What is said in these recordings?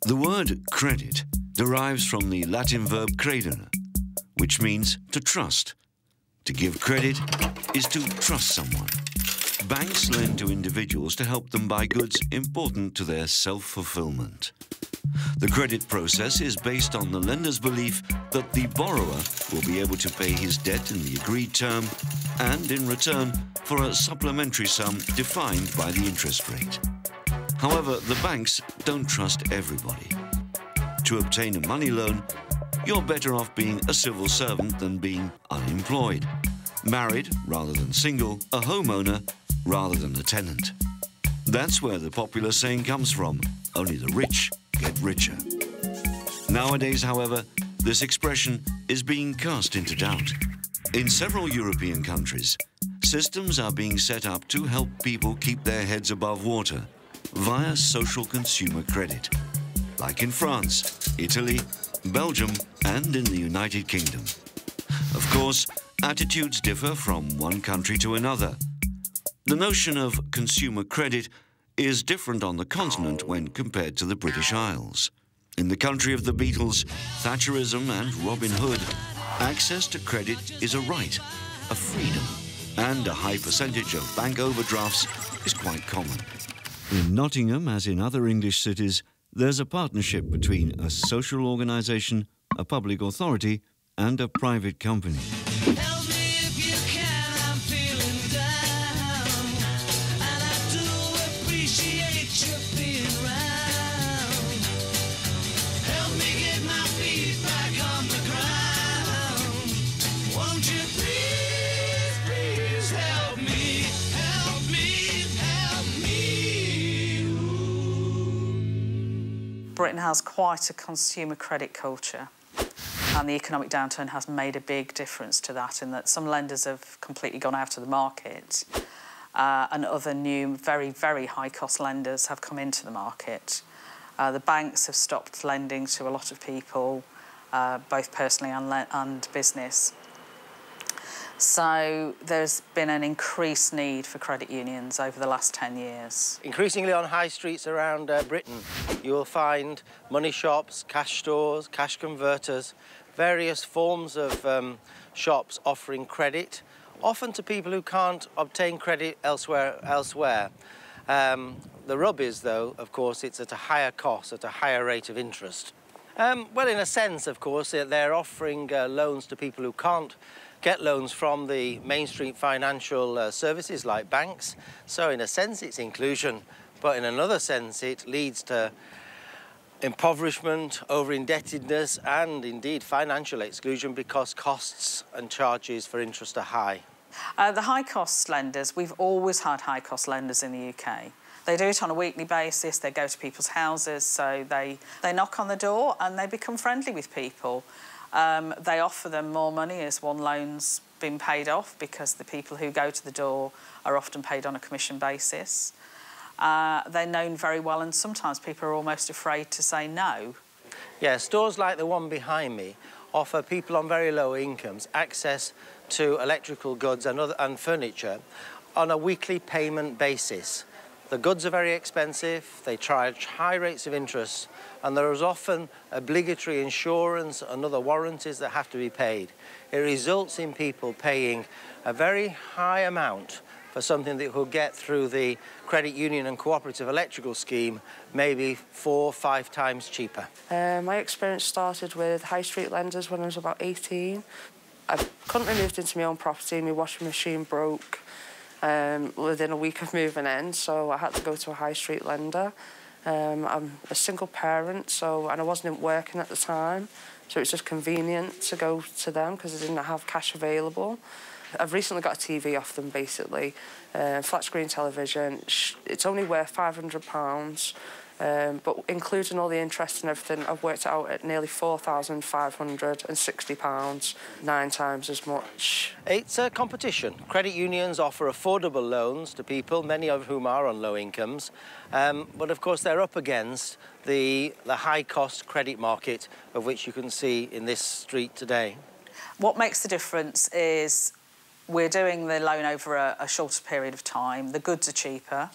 The word credit derives from the Latin verb credere, which means to trust. To give credit is to trust someone. Banks lend to individuals to help them buy goods important to their self-fulfillment. The credit process is based on the lender's belief that the borrower will be able to pay his debt in the agreed term and in return for a supplementary sum defined by the interest rate. However, the banks don't trust everybody. To obtain a money loan, you're better off being a civil servant than being unemployed, married rather than single, a homeowner rather than a tenant. That's where the popular saying comes from, only the rich get richer. Nowadays, however, this expression is being cast into doubt. In several European countries, systems are being set up to help people keep their heads above water via social consumer credit, like in France, Italy, Belgium, and in the United Kingdom. Of course, attitudes differ from one country to another. The notion of consumer credit is different on the continent when compared to the British Isles. In the country of the Beatles, Thatcherism and Robin Hood, access to credit is a right, a freedom, and a high percentage of bank overdrafts is quite common. In Nottingham, as in other English cities, there's a partnership between a social organisation, a public authority, and a private company. Help me if you can, I'm feeling down, and I do appreciate you being round. Help me get my feet back on the ground. Won't you please, please help me, help me, help me. Britain has quite a consumer credit culture. And the economic downturn has made a big difference to that, in that some lenders have completely gone out of the market and other new, very, very high-cost lenders have come into the market. The banks have stopped lending to a lot of people, both personally and business. So there's been an increased need for credit unions over the last 10 years. Increasingly on high streets around Britain, you will find money shops, cash stores, cash converters, various forms of shops offering credit, often to people who can't obtain credit elsewhere. The rub is, though, of course, it's at a higher cost, at a higher rate of interest. Well, in a sense, of course, they're offering loans to people who can't get loans from the mainstream financial services like banks. So, in a sense, it's inclusion, but in another sense, it leads to impoverishment, over-indebtedness, and indeed financial exclusion because costs and charges for interest are high. The high-cost lenders, we've always had high-cost lenders in the UK. They do it on a weekly basis, they go to people's houses, so they knock on the door and they become friendly with people. They offer them more money as one loan's been paid off, because the people who go to the door are often paid on a commission basis. They're known very well, and sometimes people are almost afraid to say no. Yeah, stores like the one behind me offer people on very low incomes access to electrical goods and furniture on a weekly payment basis. The goods are very expensive, they charge high rates of interest, and there is often obligatory insurance and other warranties that have to be paid. It results in people paying a very high amount for something that will get through the credit union and cooperative electrical scheme maybe 4 or 5 times cheaper. My experience started with high street lenders when I was about 18. I couldn't moved into my own property, my washing machine broke within a week of moving in, so I had to go to a high street lender. I'm a single parent, and I wasn't working at the time, so it was just convenient to go to them because I didn't have cash available. I've recently got a TV off them, basically, flat screen television. It's only worth £500, but including all the interest and everything, I've worked it out at nearly £4,560, 9 times as much. It's a competition. Credit unions offer affordable loans to people, many of whom are on low incomes, but of course they're up against the high-cost credit market of which you can see in this street today. What makes the difference is we're doing the loan over a shorter period of time, the goods are cheaper,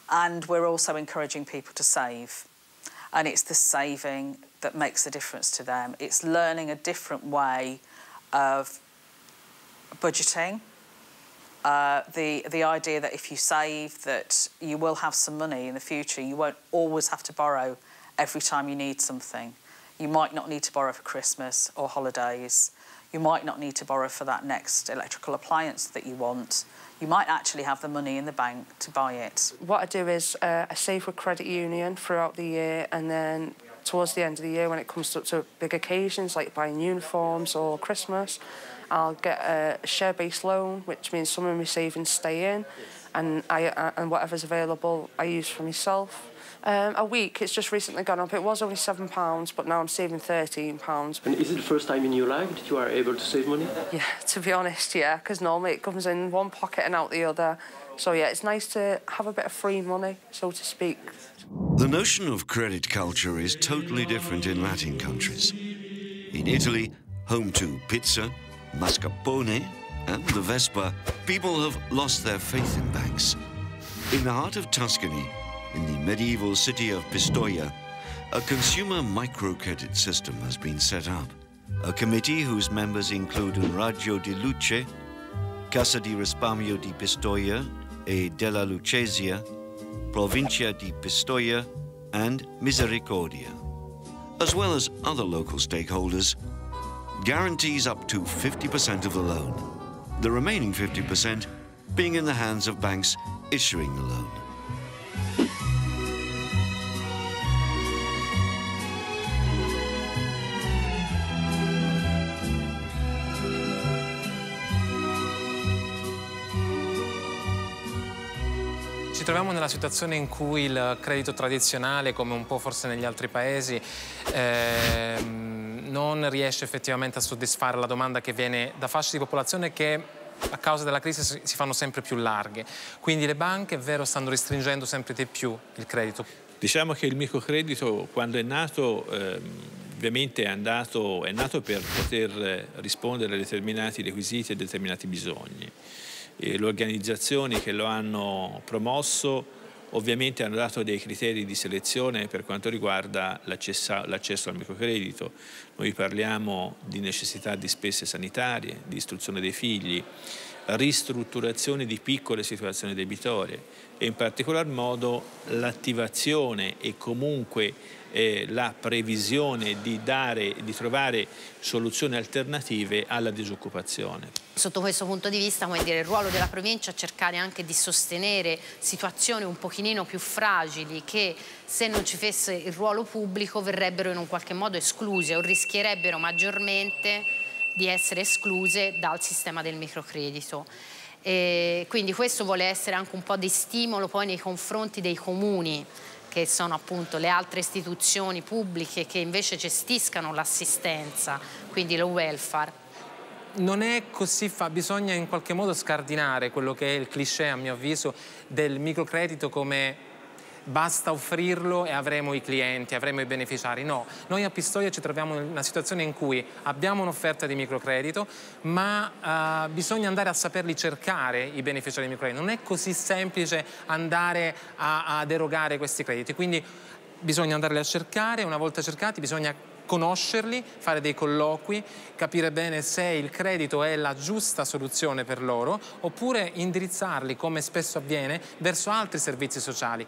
and we're also encouraging people to save. and it's the saving that makes a difference to them. It's learning a different way of budgeting. The idea that if you save, that you will have some money in the future. You won't always have to borrow every time you need something. You might not need to borrow for Christmas or holidays. You might not need to borrow for that next electrical appliance that you want. You might actually have the money in the bank to buy it. What I do is I save with credit union throughout the year, and then towards the end of the year, when it comes up to big occasions like buying uniforms or Christmas, I'll get a share-based loan, which means some of my savings stay in, and whatever's available I use for myself. A week, it's just recently gone up. It was only £7, but now I'm saving £13. And is it the first time in your life that you are able to save money? Yeah, to be honest, yeah, because normally it comes in one pocket and out the other. So yeah, it's nice to have a bit of free money, so to speak. The notion of credit culture is totally different in Latin countries. In Italy, home to pizza, mascarpone and the Vespa, people have lost their faith in banks. In the heart of Tuscany, in the medieval city of Pistoia, a consumer microcredit system has been set up. A committee whose members include un Raggio di Luce, Cassa di Risparmio di Pistoia e della Lucesia, Provincia di Pistoia and Misericordia, as well as other local stakeholders, guarantees up to 50% of the loan, the remaining 50% being in the hands of banks issuing the loan. Ci troviamo nella situazione in cui il credito tradizionale, come un po' forse negli altri paesi, non riesce effettivamente a soddisfare la domanda che viene da fasce di popolazione che a causa della crisi si fanno sempre più larghe. Quindi le banche, è vero, stanno restringendo sempre di più il credito. Diciamo che il microcredito, quando è nato, ovviamente è nato per poter rispondere a determinati requisiti e determinati bisogni. Le organizzazioni che lo hanno promosso ovviamente hanno dato dei criteri di selezione per quanto riguarda l'accesso al microcredito. Noi parliamo di necessità di spese sanitarie, di istruzione dei figli, ristrutturazione di piccole situazioni debitorie e in particolar modo l'attivazione e comunque la previsione di trovare soluzioni alternative alla disoccupazione. Sotto questo punto di vista, come dire, il ruolo della provincia è cercare anche di sostenere situazioni un pochino più fragili che, se non ci fosse il ruolo pubblico, verrebbero in un qualche modo escluse o rischierebbero maggiormente di essere escluse dal sistema del microcredito. E quindi questo vuole essere anche un po' di stimolo poi nei confronti dei comuni, che sono appunto le altre istituzioni pubbliche che invece gestiscano l'assistenza, quindi lo welfare. Non è così, bisogna in qualche modo scardinare quello che è il cliché, a mio avviso, del microcredito come basta offrirlo e avremo i clienti, avremo i beneficiari. No, noi a Pistoia ci troviamo in una situazione in cui abbiamo un'offerta di microcredito, ma bisogna andare a saperli cercare i beneficiari di microcredito. Non è così semplice andare ad erogare questi crediti, quindi bisogna andarli a cercare, una volta cercati bisogna conoscerli, fare dei colloqui, capire bene se il credito è la giusta soluzione per loro, oppure indirizzarli, come spesso avviene, verso altri servizi sociali.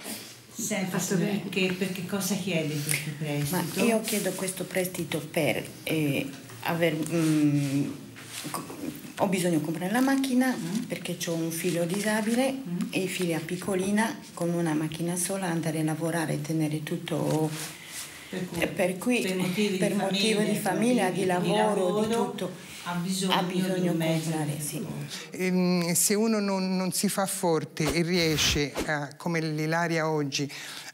Senta, perché cosa chiede questo prestito? Ma io chiedo questo prestito per ho bisogno di comprare la macchina perché ho un figlio disabile e figlia piccolina, con una macchina sola andare a lavorare e tenere tutto. Per motivo di famiglia, di lavoro, di tutto, ha bisogno di comprare, sì. Se uno non si fa forte e riesce, come l'Ilaria oggi,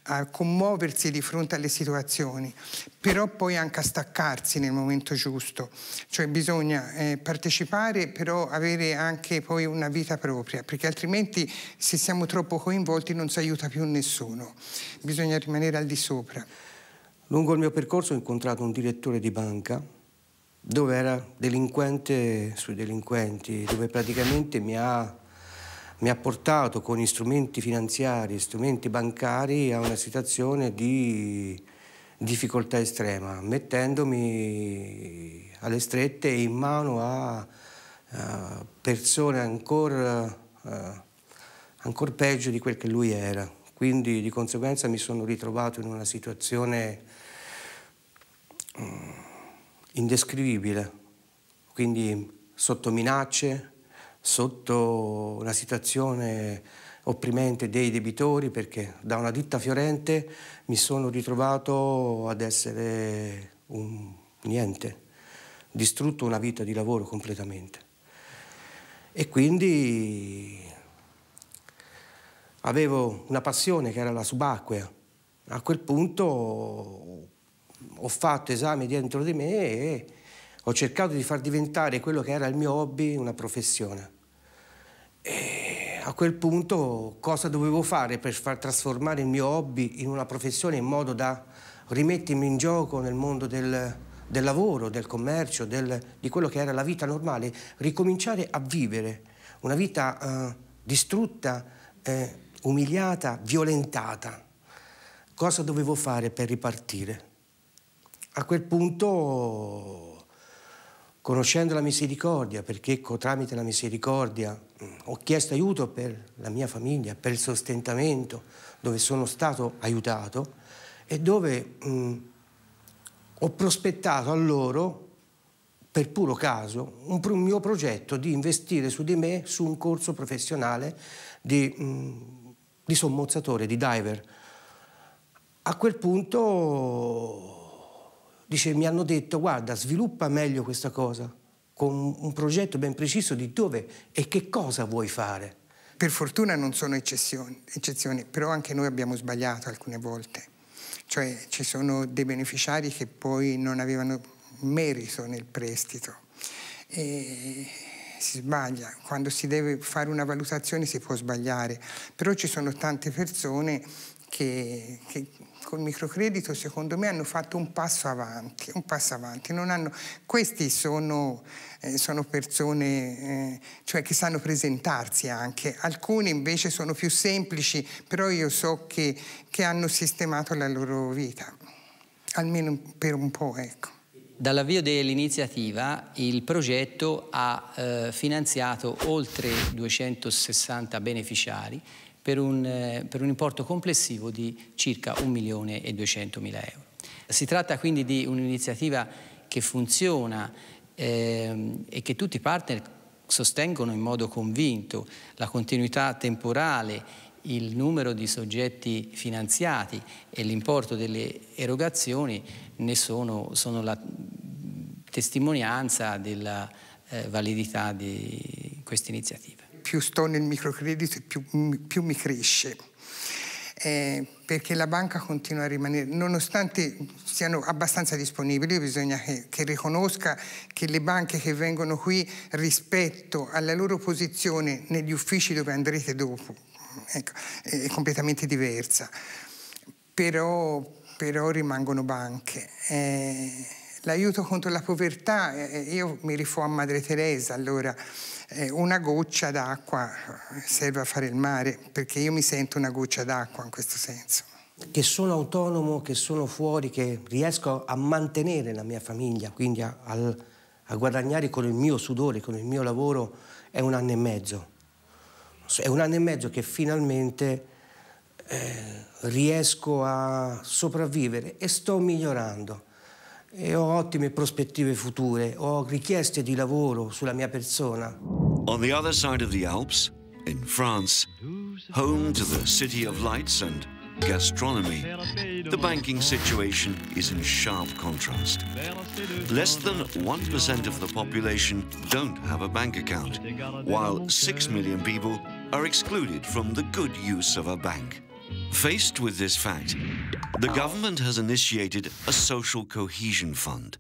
a commuoversi di fronte alle situazioni, però poi anche a staccarsi nel momento giusto. Cioè bisogna partecipare, però avere anche poi una vita propria, perché altrimenti se siamo troppo coinvolti non si aiuta più nessuno. Bisogna rimanere al di sopra. Lungo il mio percorso ho incontrato un direttore di banca dove era delinquente sui delinquenti, dove praticamente mi ha portato con strumenti finanziari, strumenti bancari a una situazione di difficoltà estrema, mettendomi alle strette in mano a persone ancora peggio di quel che lui era. Quindi di conseguenza mi sono ritrovato in una situazione indescrivibile, quindi sotto minacce, sotto una situazione opprimente dei debitori, perché da una ditta fiorente mi sono ritrovato ad essere un niente, distrutto una vita di lavoro completamente. E quindi avevo una passione che era la subacquea. A quel punto ho fatto esami dentro di me e ho cercato di far diventare quello che era il mio hobby una professione. E a quel punto cosa dovevo fare per far trasformare il mio hobby in una professione, in modo da rimettermi in gioco nel mondo del lavoro, del commercio, di quello che era la vita normale, ricominciare a vivere una vita distrutta, umiliata, violentata. Cosa dovevo fare per ripartire? A quel punto, conoscendo la misericordia, perché tramite la misericordia ho chiesto aiuto per la mia famiglia, per il sostentamento, dove sono stato aiutato e dove ho prospettato a loro, per puro caso, un mio progetto di investire su di me, su un corso professionale di sommozzatore, di diver. A quel punto mi hanno detto: guarda, sviluppa meglio questa cosa, con un progetto ben preciso di dove e che cosa vuoi fare. Per fortuna non sono eccezioni, però anche noi abbiamo sbagliato alcune volte. Cioè ci sono dei beneficiari che poi non avevano merito nel prestito. E si sbaglia. Quando si deve fare una valutazione si può sbagliare, però ci sono tante persone che col microcredito secondo me hanno fatto un passo avanti, questi sono persone cioè che sanno presentarsi anche, alcuni invece sono più semplici, però io so che hanno sistemato la loro vita, almeno per un po', ecco. Dall'avvio dell'iniziativa il progetto ha finanziato oltre 260 beneficiari per un importo complessivo di circa 1.200.000 euro. Si tratta quindi di un'iniziativa che funziona e che tutti i partner sostengono in modo convinto. La continuità temporale, il numero di soggetti finanziati e l'importo delle erogazioni ne sono la testimonianza della validità di questa iniziativa. Più sto nel microcredito più mi cresce, perché la banca continua a rimanere, nonostante siano abbastanza disponibili, bisogna che riconosca che le banche che vengono qui rispetto alla loro posizione negli uffici dove andrete dopo, ecco, è completamente diversa, però rimangono banche. L'aiuto contro la povertà, io mi rifò a Madre Teresa, allora una goccia d'acqua serve a fare il mare, perché io mi sento una goccia d'acqua in questo senso. Che sono autonomo, che sono fuori, che riesco a mantenere la mia famiglia, quindi a guadagnare con il mio sudore, con il mio lavoro, è 1 anno e mezzo. È 1 anno e mezzo che finalmente riesco a sopravvivere e sto migliorando. E ho ottime prospettive future, ho richieste di lavoro sulla mia persona. On the other side of the Alps, in France, home to the city of lights and gastronomy, the banking situation is in sharp contrast. Less than 1% of the population don't have a bank account, while 6 million people are excluded from the good use of a bank. Faced with this fact, the government has initiated a social cohesion fund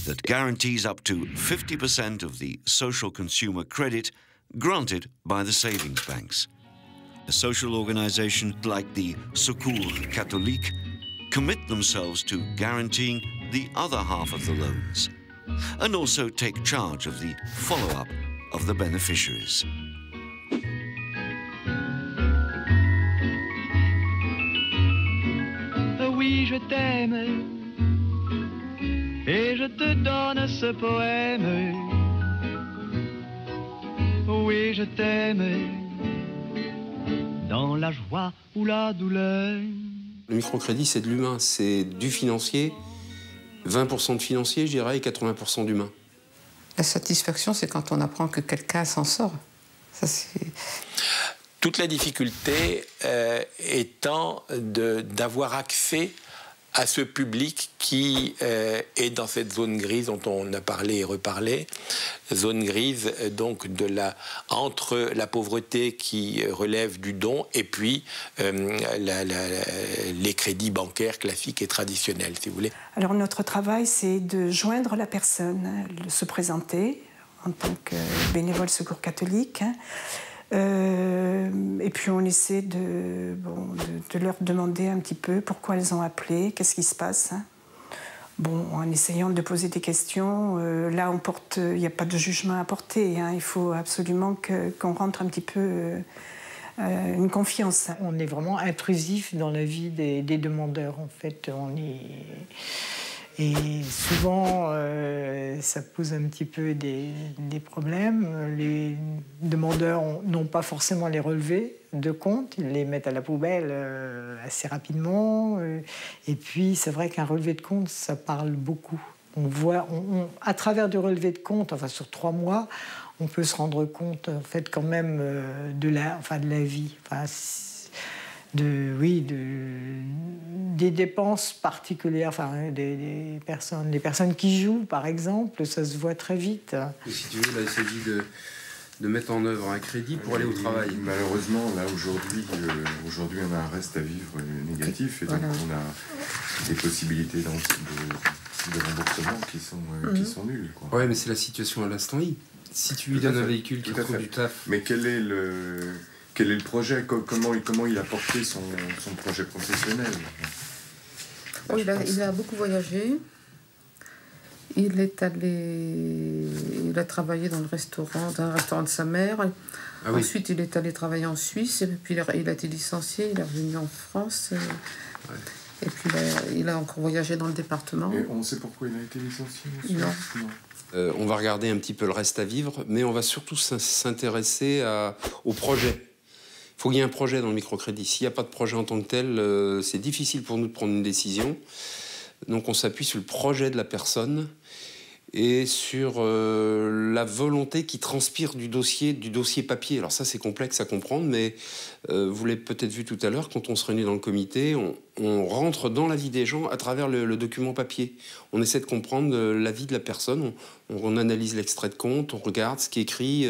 that guarantees up to 50% of the social consumer credit granted by the savings banks. A social organization like the Secours Catholique commit themselves to guaranteeing the other half of the loans and also take charge of the follow-up of the beneficiaries. Oui, je je t'aime, et je te donne ce poème. Oui, je t'aime, dans la joie ou la douleur. Le microcrédit, c'est de l'humain, c'est du financier, 20% de financier, je dirais, et 80% d'humain. La satisfaction, c'est quand on apprend que quelqu'un s'en sort. Ça, c'est... Toute la difficulté étant d'avoir accès à ce public qui est dans cette zone grise dont on a parlé et reparlé, zone grise donc entre la pauvreté qui relève du don et puis les crédits bancaires classiques et traditionnels, si vous voulez. Alors notre travail, c'est de joindre la personne, se présenter en tant que bénévole secours catholique. Et puis on essaie de leur demander un petit peu pourquoi elles ont appelé, qu'est-ce qui se passe. Bon, en essayant de poser des questions, là il n'y a pas de jugement à porter, il faut absolument qu'on rentre un petit peu une confiance. On est vraiment intrusif dans la vie des demandeurs, en fait. Et souvent, ça pose un petit peu des problèmes. Les demandeurs n'ont pas forcément les relevés de compte. Ils les mettent à la poubelle assez rapidement. Et puis, c'est vrai qu'un relevé de compte, ça parle beaucoup. On voit, à travers du relevé de compte, enfin sur 3 mois, on peut se rendre compte, en fait, quand même, de la vie. Enfin, des dépenses particulières, enfin, les personnes qui jouent, par exemple, ça se voit très vite. Et si tu veux, là, il s'agit de mettre en œuvre un crédit pour aller au travail. Malheureusement, là, aujourd'hui, on a un reste à vivre négatif, et donc voilà. On a des possibilités de remboursement qui sont nulles. Oui, mais c'est la situation à l'instant I. Si tu lui donnes un véhicule qui trouve du taf... Mais quel est le projet? Comment il a porté son projet professionnel? Il a beaucoup voyagé. Il a travaillé dans un restaurant de sa mère. Ah oui. Ensuite, il est allé travailler en Suisse. Et puis, il a été licencié. Il est revenu en France. Et puis, il a encore voyagé dans le département. Et on sait pourquoi il a été licencié en Suisse? Non. On va regarder un petit peu le reste à vivre, mais on va surtout s'intéresser au projet. Il faut qu'il y ait un projet dans le microcrédit. S'il n'y a pas de projet en tant que tel, c'est difficile pour nous de prendre une décision. Donc on s'appuie sur le projet de la personne et sur la volonté qui transpire du dossier papier. Alors ça, c'est complexe à comprendre, mais vous l'avez peut-être vu tout à l'heure, quand on se réunit dans le comité, on rentre dans la vie des gens à travers le document papier. On essaie de comprendre la vie de la personne, on analyse l'extrait de compte, on regarde ce qui est écrit,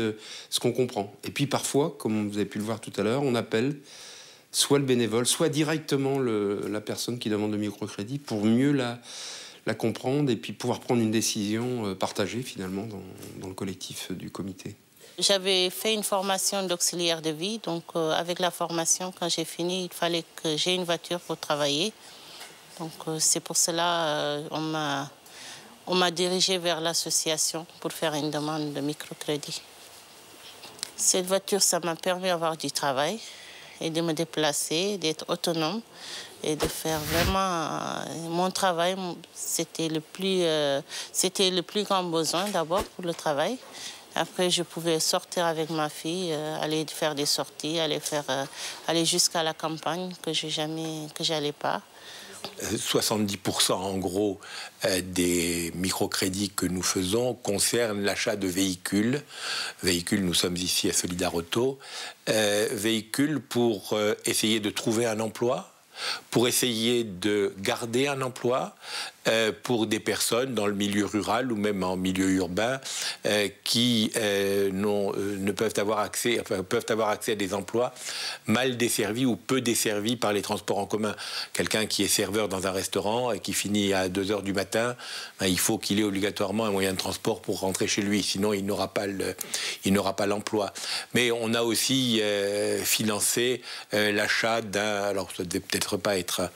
ce qu'on comprend. Et puis parfois, comme vous avez pu le voir tout à l'heure, on appelle soit le bénévole, soit directement la personne qui demande le microcrédit pour mieux la comprendre et puis pouvoir prendre une décision partagée finalement dans le collectif du comité. J'avais fait une formation d'auxiliaire de vie, donc avec la formation, quand j'ai fini, il fallait que j'ai une voiture pour travailler. Donc c'est pour cela on m'a dirigée vers l'association pour faire une demande de microcrédit. Cette voiture, ça m'a permis d'avoir du travail et de me déplacer, d'être autonome et de faire vraiment mon travail. C'était le plus grand besoin d'abord pour le travail. Après, je pouvais sortir avec ma fille, aller faire des sorties, aller jusqu'à la campagne que j'allais pas. 70% en gros des microcrédits que nous faisons concernent l'achat de véhicules. Véhicules, nous sommes ici à Solidarauto. Véhicules pour essayer de trouver un emploi, pour essayer de garder un emploi, pour des personnes dans le milieu rural ou même en milieu urbain qui ne peuvent avoir accès à des emplois mal desservis ou peu desservis par les transports en commun. Quelqu'un qui est serveur dans un restaurant et qui finit à 2h du matin, il faut qu'il ait obligatoirement un moyen de transport pour rentrer chez lui, sinon il n'aura pas l'emploi. Mais on a aussi financé l'achat d'un, alors ça ne devait peut-être pas être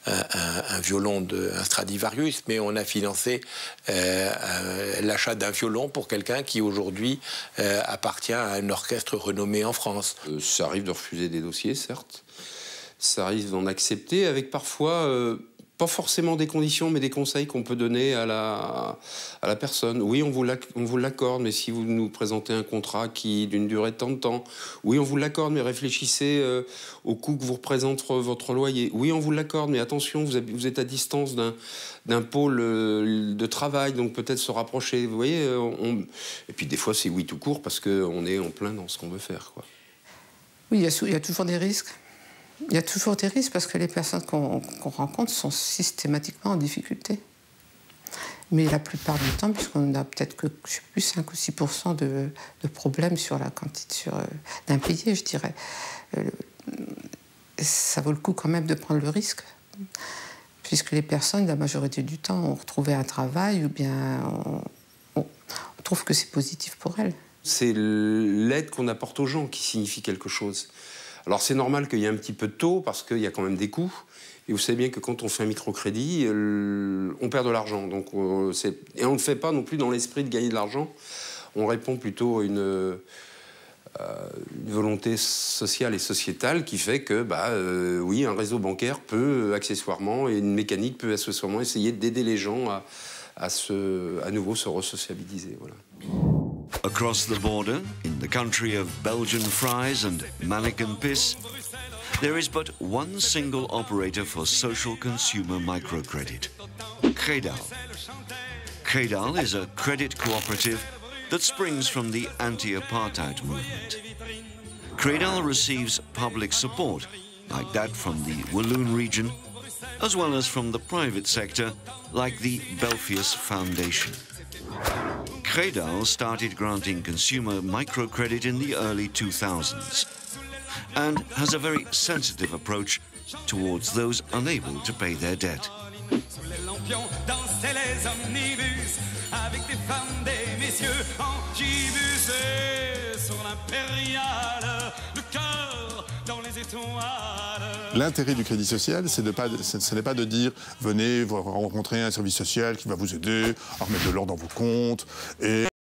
un violon, un Stradivarius, mais on a financé l'achat d'un violon pour quelqu'un qui aujourd'hui appartient à un orchestre renommé en France. Ça arrive de refuser des dossiers, certes. Ça arrive d'en accepter, avec parfois pas forcément des conditions, mais des conseils qu'on peut donner à la personne. Oui, on vous l'accorde, mais si vous nous présentez un contrat qui d'une durée de tant de temps, oui, on vous l'accorde, mais réfléchissez au coût que vous représente votre loyer. Oui, on vous l'accorde, mais attention, vous êtes à distance d'un pôle de travail, donc peut-être se rapprocher. Vous voyez, et puis des fois, c'est oui tout court, parce qu'on est en plein dans ce qu'on veut faire, quoi. Oui, il y a toujours des risques. Il y a toujours des risques parce que les personnes qu'on rencontre sont systématiquement en difficulté. Mais la plupart du temps, puisqu'on a peut-être que, je sais plus, 5 ou 6% de problèmes sur la quantité d'impayés, je dirais, ça vaut le coup quand même de prendre le risque. Puisque les personnes, la majorité du temps, ont retrouvé un travail ou bien on trouve que c'est positif pour elles. C'est l'aide qu'on apporte aux gens qui signifie quelque chose. Alors c'est normal qu'il y ait un petit peu de taux parce qu'il y a quand même des coûts. Et vous savez bien que quand on fait un microcrédit, on perd de l'argent. Donc, et on ne le fait pas non plus dans l'esprit de gagner de l'argent. On répond plutôt à une volonté sociale et sociétale qui fait que, oui, un réseau bancaire peut accessoirement, et une mécanique peut accessoirement essayer d'aider les gens à nouveau se resociabiliser. Voilà. Across the border, in the country of Belgian fries and mannequin piss, there is but one single operator for social consumer microcredit, Credal. Credal is a credit cooperative that springs from the anti-apartheid movement. Credal receives public support, like that from the Walloon region, as well as from the private sector, like the Belfius Foundation. Credal started granting consumer microcredit in the early 2000s and has a very sensitive approach towards those unable to pay their debt. L'intérêt du crédit social, ce n'est pas de dire venez vous rencontrer un service social qui va vous aider à remettre de l'ordre dans vos comptes et